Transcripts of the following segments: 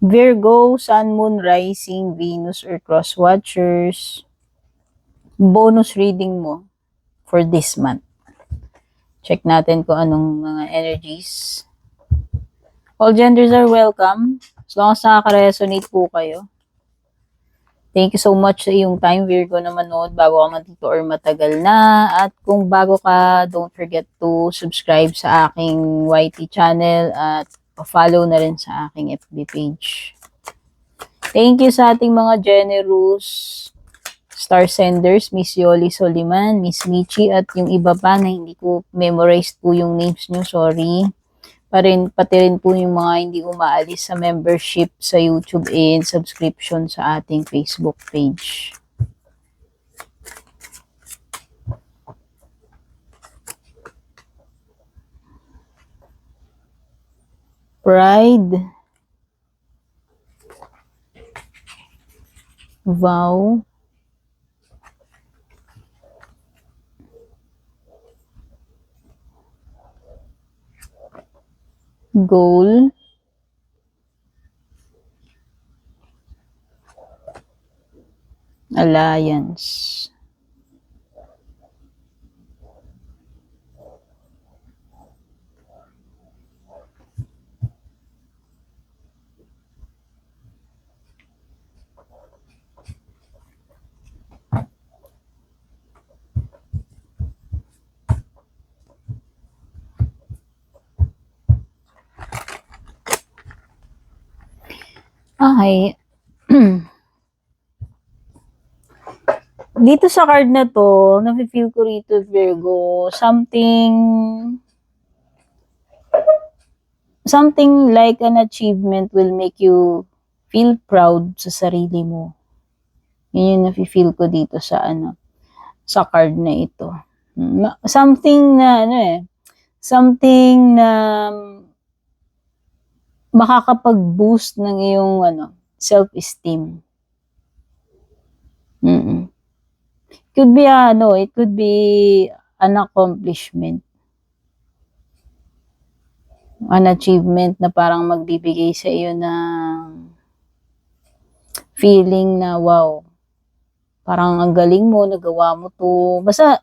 Virgo, Sun, Moon, Rising, Venus, or Cross Watchers. Bonus reading mo for this month. Check natin kung anong mga energies. All genders are welcome. As long as nakaka-resonate po kayo. Thank you so much sa iyong time, Virgo, na manood bago ka man dito or matagal na. At kung bago ka, don't forget to subscribe sa aking YT channel at follow na rin sa aking FB page. Thank you sa ating mga generous star senders, Miss Yoli Soliman, Miss Michi, at yung iba pa na hindi ko memorized po yung names nyo, sorry. Pati rin po yung mga hindi umaalis sa membership sa YouTube and subscription sa ating Facebook page. Pride. Vow. Goal. Alliance. Okay. Dito sa card na to, nafe-feel ko rito, Virgo, something like an achievement will make you feel proud sa sarili mo. Yun yung nafe-feel ko dito sa sa card na ito. Something na makakapag-boost ng iyong self-esteem. It could be an accomplishment. An achievement na parang magbibigay sa iyo ng feeling na wow, parang ang galing mo, nagawa mo to. Basta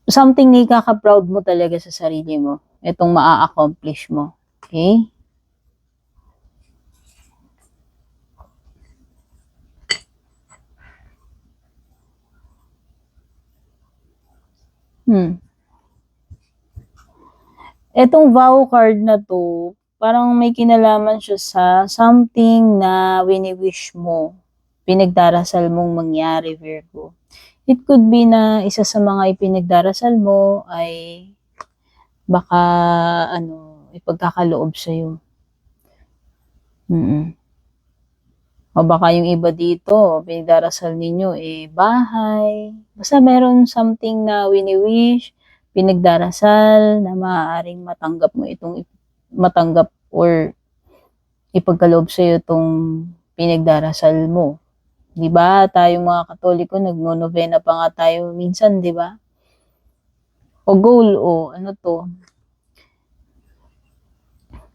something na ikaka-proud mo talaga sa sarili mo. Itong maa-accomplish mo. Okay? Etong vow card na to, parang may kinalaman siya sa something na wini-wish mo, pinagdarasal mong mangyari, Virgo. It could be na isa sa mga ipinagdarasal mo ay baka ipagkakaloob sa'yo. O baka yung iba dito, pinagdarasal ninyo bahay. Basta meron something na wini-wish, pinagdarasal na maaaring matanggap or ipagkaloob sa iyo itong pinagdarasal mo. 'Di ba? Tayong mga Katoliko nagno-novena pa nga tayo minsan, 'di ba? O goal ano to?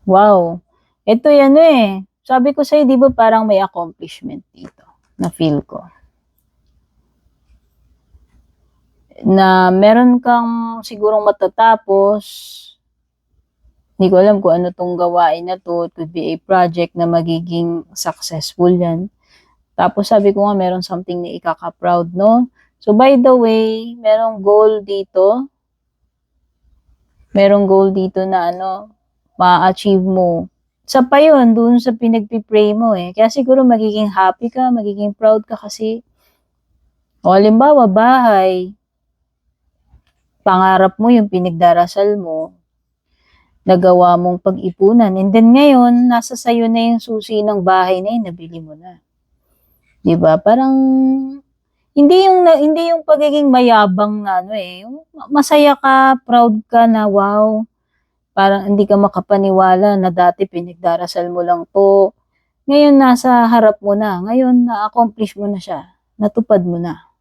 Wow. Ito yan sabi ko sa'yo, 'di ba parang may accomplishment dito na feel ko. Na meron kang sigurong matatapos, hindi ko alam kung ano tong gawain na to, it could be a project na magiging successful yan. Tapos sabi ko nga, meron something na ikaka-proud, no? So by the way, merong goal dito. Merong goal dito na ma-achieve mo. Sa pa yun, dun sa pinagpipray mo Kaya siguro magiging happy ka, magiging proud ka kasi, halimbawa, bahay, pangarap mo yung pinagdarasal mo, nagawa mong pag-ipunan, and then ngayon, nasa sayo na yung susi ng bahay na yun, nabili mo na. Diba? Parang, hindi yung pagiging mayabang na masaya ka, proud ka na wow, parang hindi ka makapaniwala na dati pinagdarasal mo lang to. Ngayon, nasa harap mo na. Ngayon, na-accomplish mo na siya. Natupad mo na.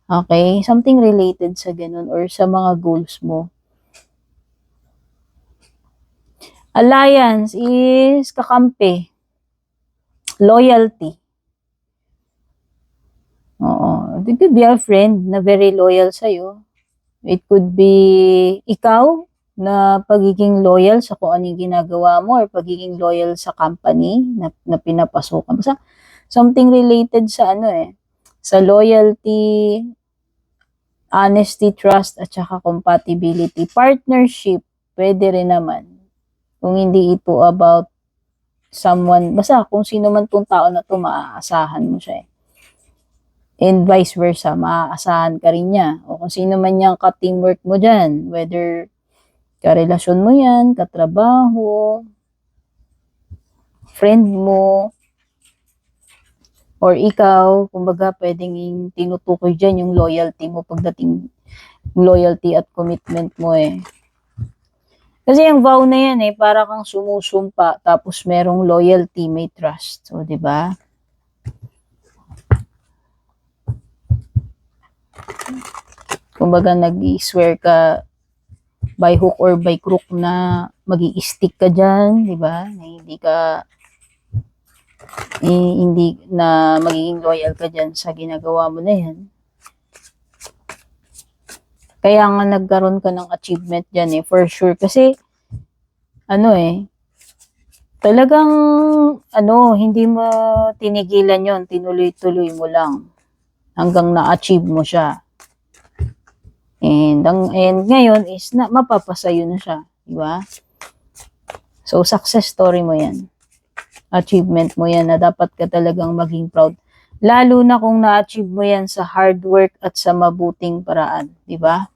Okay? Something related sa ganun or sa mga goals mo. Alliance is kakampi. Loyalty. Oo. It could be a friend na very loyal sa'yo. It could be ikaw na pagiging loyal sa kung anong ginagawa mo or pagiging loyal sa company na pinapasukan. Basta something related sa sa loyalty, honesty, trust, at saka compatibility. Partnership, pwede rin naman. Kung hindi ito about someone, basta kung sino man tong tao na to, maaasahan mo siya eh. And vice versa, maaasahan ka rin niya. O kung sino man yung ka-teamwork mo dyan, whether karelasyon mo yan, katrabaho, friend mo, or ikaw, kumbaga pwedeng tinutukoy dyan yung loyalty mo pagdating loyalty at commitment mo eh. Kasi yung vow na yan eh, para kang sumusumpa, tapos merong loyalty, may trust. So, di ba? Kumbaga nag-i-swear ka by hook or by crook na magi-stick ka dyan, di ba? Na hindi na magiging loyal ka dyan sa ginagawa mo na yan. Kaya nga nagkaroon ka ng achievement dyan eh, for sure. Kasi, talagang, hindi mo tinigilan yon, tinuloy-tuloy mo lang hanggang na-achieve mo siya. And ngayon is mapapasayo na siya, di ba? So, success story mo yan. Achievement mo yan na dapat ka talagang maging proud. Lalo na kung na-achieve mo yan sa hard work at sa mabuting paraan, di ba?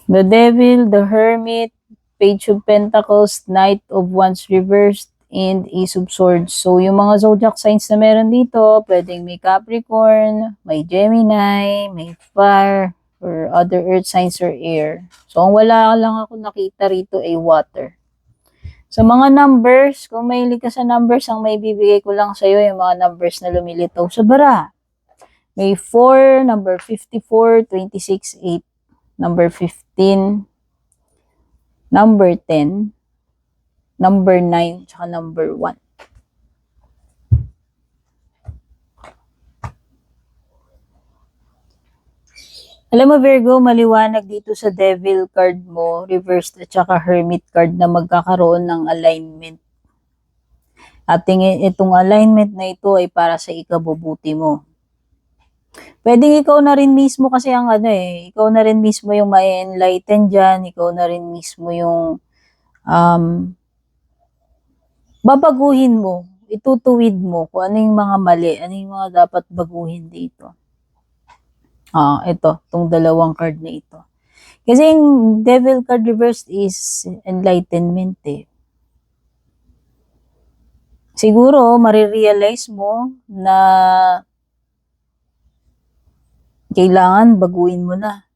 The Devil, the Hermit, Page of Pentacles, Knight of Wands reversed, and Ace of Swords. So, yung mga zodiac signs na meron dito, pwedeng may Capricorn, may Gemini, may Fire, or other earth signs or air. So, ang wala lang ako nakita rito ay water. Sa mga numbers, kung mahilig ka sa numbers, ang may bibigay ko lang sa'yo yung mga numbers na lumilitaw sa bara. May 4, number 54, 26, 8. Number 15, number 10, number 9, tsaka number 1. Alam mo Virgo, maliwanag dito sa Devil card mo, reversed at saka Hermit card na magkakaroon ng alignment. At itong alignment na ito ay para sa ikabubuti mo. Pwedeng ikaw na rin mismo kasi ang ikaw na rin mismo yung ma-enlighten dyan, ikaw na rin mismo yung babaguhin mo, itutuwid mo kung ano yung mga mali, ano yung mga dapat baguhin dito. Ito, itong dalawang card na ito. Kasi yung Devil card reversed is enlightenment eh. Siguro, marirealize mo na kailangan baguhin mo na.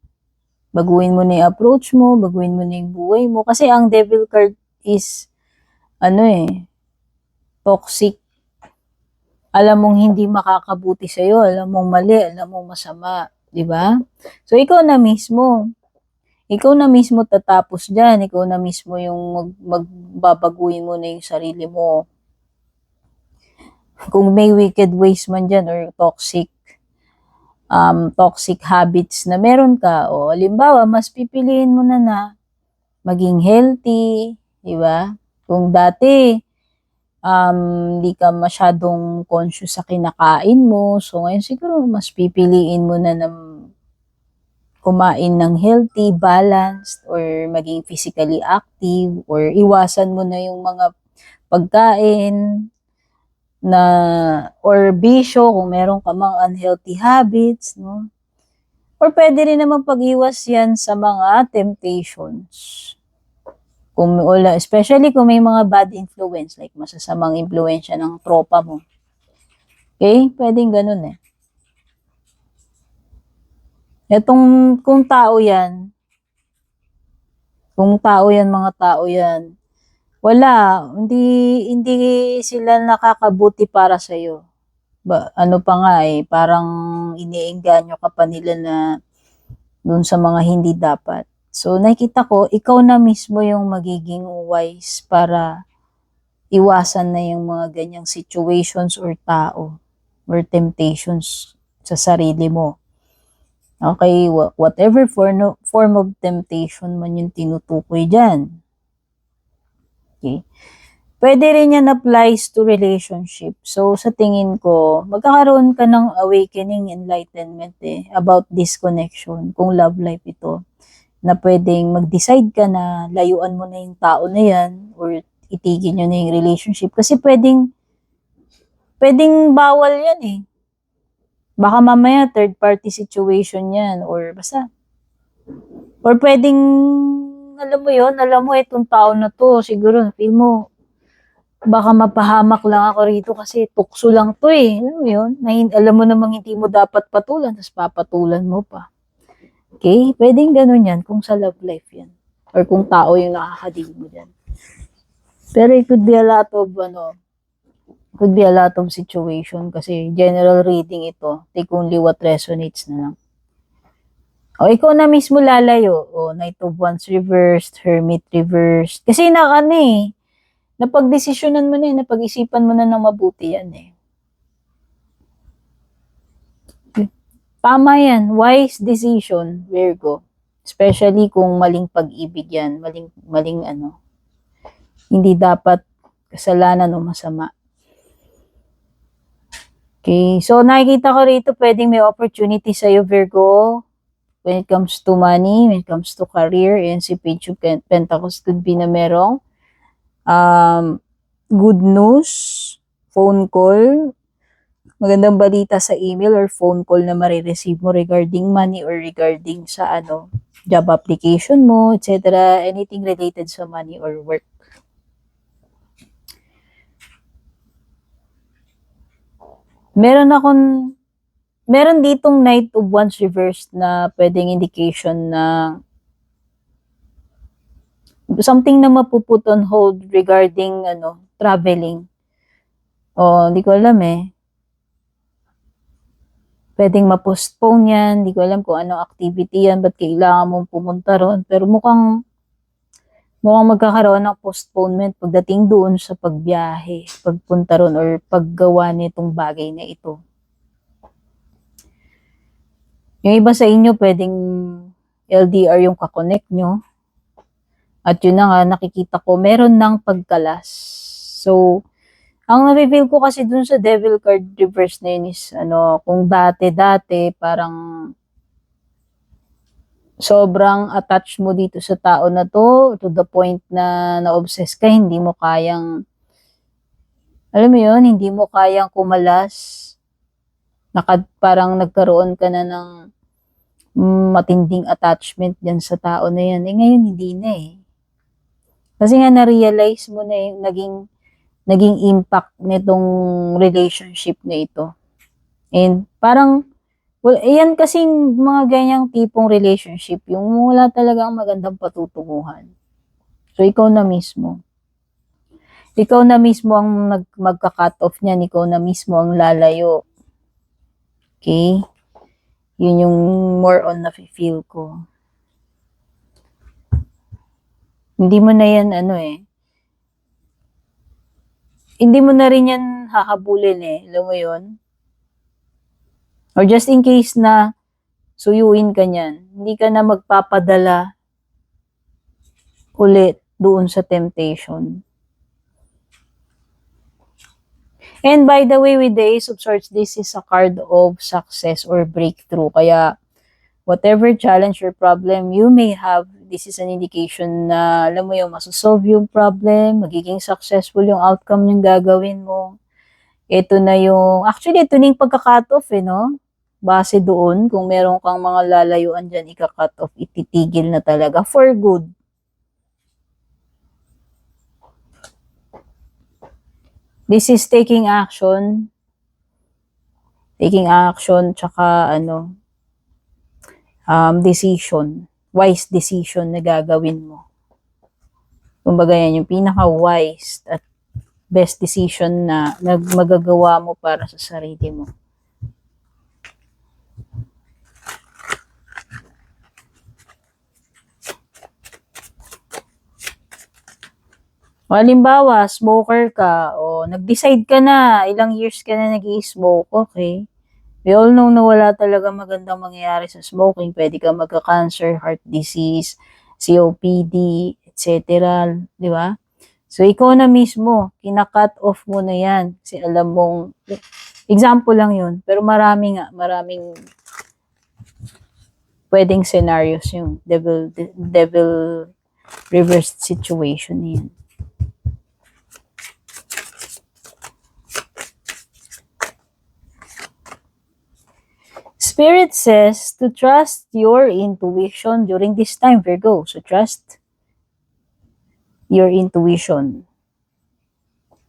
Baguhin mo na yung approach mo, baguhin mo na yung buhay mo. Kasi ang Devil card is, toxic. Alam mong hindi makakabuti sa'yo, alam mong mali, alam mong masama. Diba? So, ikaw na mismo tatapos dyan. Ikaw na mismo yung magbabaguhin mo na yung sarili mo. Kung may wicked ways man dyan or toxic habits na meron ka, o halimbawa, mas pipiliin mo na maging healthy, di ba? Kung dati, hindi ka masyadong conscious sa kinakain mo, so ngayon siguro mas pipiliin mo na kumain ng healthy, balanced, or maging physically active, or iwasan mo na yung mga pagkain na or bisyo kung meron ka mga unhealthy habits, no? Or pwede rin naman pag-iwas yan sa mga temptations. Especially kung may mga bad influence, like masasamang impluensya ng tropa mo. Okay? Pwedeng ganun eh. Etong, kung tao yan, mga tao yan, wala, hindi sila nakakabuti para sa'yo. Ano pa nga eh, parang iniengganyo ka pa nila na dun sa mga hindi dapat. So, nakita ko, ikaw na mismo yung magiging wise para iwasan na yung mga ganyang situations or tao or temptations sa sarili mo. Okay, whatever form of temptation man yung tinutukoy dyan. Okay. Pwede rin yan applies to relationship. So, sa tingin ko, magkakaroon ka ng awakening, enlightenment about this connection, kung love life ito, na pwedeng mag-decide ka na layuan mo na yung tao na yan or itigil nyo na yung relationship. Kasi pwedeng bawal yan eh. Baka mamaya third party situation yan or basta. Or pwedeng, alam mo itong tao na to, siguro feel mo, baka mapahamak lang ako rito kasi tukso lang to eh. Alam mo yun? Alam mo namang hindi mo dapat patulan, tapos papatulan mo pa. Okay? Pwedeng ganun yan kung sa love life yan. Or kung tao yung nakakadig mo dyan. Pero it could be a lot of situation kasi general reading ito. Take only what resonates na lang. O, ikaw na mismo lalayo. O, Knight of Wands reversed, Hermit reversed. Kasi napagdesisyonan mo na eh, napag-isipan mo na ng mabuti yan eh. Tama yan, wise decision, Virgo. Especially kung maling pag-ibig yan, maling hindi dapat kasalanan o masama. Okay, so nakikita ko rito pwedeng may opportunity sa'yo, Virgo, when it comes to money, when it comes to career, and si Page of Pentacles could be na merong good news, phone call, magandang balita sa email or phone call na marireceive mo regarding money or regarding sa job application mo, etc. Anything related sa money or work. Meron ditong Knight of Wands reversed na pwedeng indication na something na mapuput on hold regarding traveling. Hindi ko alam eh. Pwedeng ma-postpone yan. Hindi ko alam kung anong activity yan. Ba't kailangan mong pumunta ron. Pero mukhang magkakaroon ng postponement pagdating doon sa pagbiyahe, pagpunta ron, or paggawa nitong bagay na ito. Yung iba sa inyo, pwedeng LDR yung kakonect nyo. At yun na nga, nakikita ko, meron ng pagkalas. So, ang na-feel ko kasi dun sa Devil card reverse na yun is, kung dati, parang sobrang attached mo dito sa tao na to the point na na-obsess ka, hindi mo kayang, alam mo yun, hindi mo kayang kumalas. Parang nagkaroon ka na ng matinding attachment dyan sa tao na yan. Ngayon, hindi na eh. Kasi nga na-realize mo na yung naging impact nitong relationship na ito. And parang, yan kasing mga ganyang tipong relationship, yung wala talagang magandang patutunguhan. So, ikaw na mismo ang magka-cut off niyan, ikaw na mismo ang lalayo. Okay? Yun yung more on na-feel ko. Hindi mo na yan, hindi mo na rin yan hahabulin eh. Alam mo yun? Or just in case na suyuin ka niyan, hindi ka na magpapadala ulit doon sa temptation. And by the way, with the Ace of Swords, this is a card of success or breakthrough. Kaya, whatever challenge or problem you may have, this is an indication na, alam mo yung masosolve yung problem, magiging successful yung outcome yung gagawin mo. Ito na yung pagka-cut off no? Base doon, kung meron kang mga lalayuan dyan, ika-cut off, ititigil na talaga for good. This is taking action, tsaka decision, wise decision na gagawin mo. Kumbaga yan, yung pinaka-wise at best decision na magagawa mo para sa sarili mo. O, halimbawa, smoker ka, o nag-decide ka na, ilang years ka na nag-i-smoke, okay. We all know na wala talaga magandang mangyayari sa smoking. Pwede ka magka-cancer, heart disease, COPD, etc. Di ba? So, ikaw na mismo, kina-cut off mo na yan. Kasi alam mong, example lang yun, pero maraming pwedeng scenarios yung devil reversed situation yan. Spirit says to trust your intuition during this time, Virgo. So, trust your intuition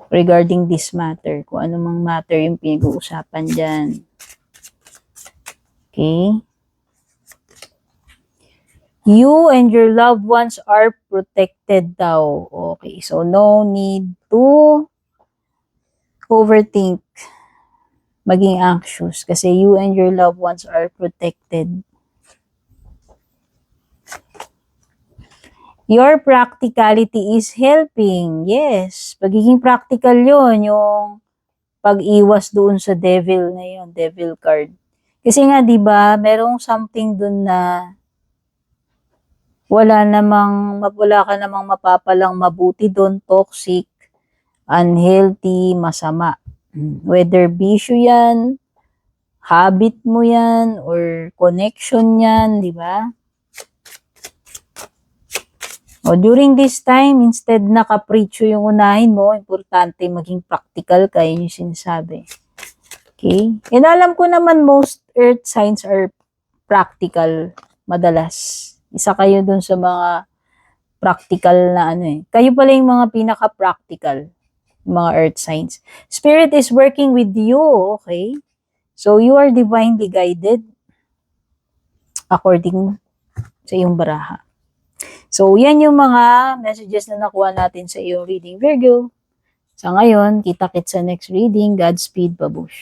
regarding this matter. Kung ano mang matter yung pinag-uusapan dyan. Okay? You and your loved ones are protected daw. Okay, so no need to overthink, maging anxious, kasi you and your loved ones are protected. Your practicality is helping. Yes, pagiging practical yun, yung pag-iwas doon sa devil na yun, devil card. Kasi nga, di ba, merong something doon na wala ka namang mapapalang mabuti doon, toxic, unhealthy, masama. Whether bisyo yan, habit mo yan, or connection yan, di ba? O, during this time, instead na kapritsyo yung unahin mo, importante maging practical ka, yun yung sinasabi. Okay? And alam ko naman, most earth signs are practical, madalas. Isa kayo dun sa mga practical na ano eh. Kayo pala yung mga pinaka-practical, mga earth signs. Spirit is working with you, okay? So, you are divinely guided according sa iyong baraha. So, yan yung mga messages na nakuha natin sa iyong reading, Virgo. Sa ngayon, kita-kits sa next reading. Godspeed, babush.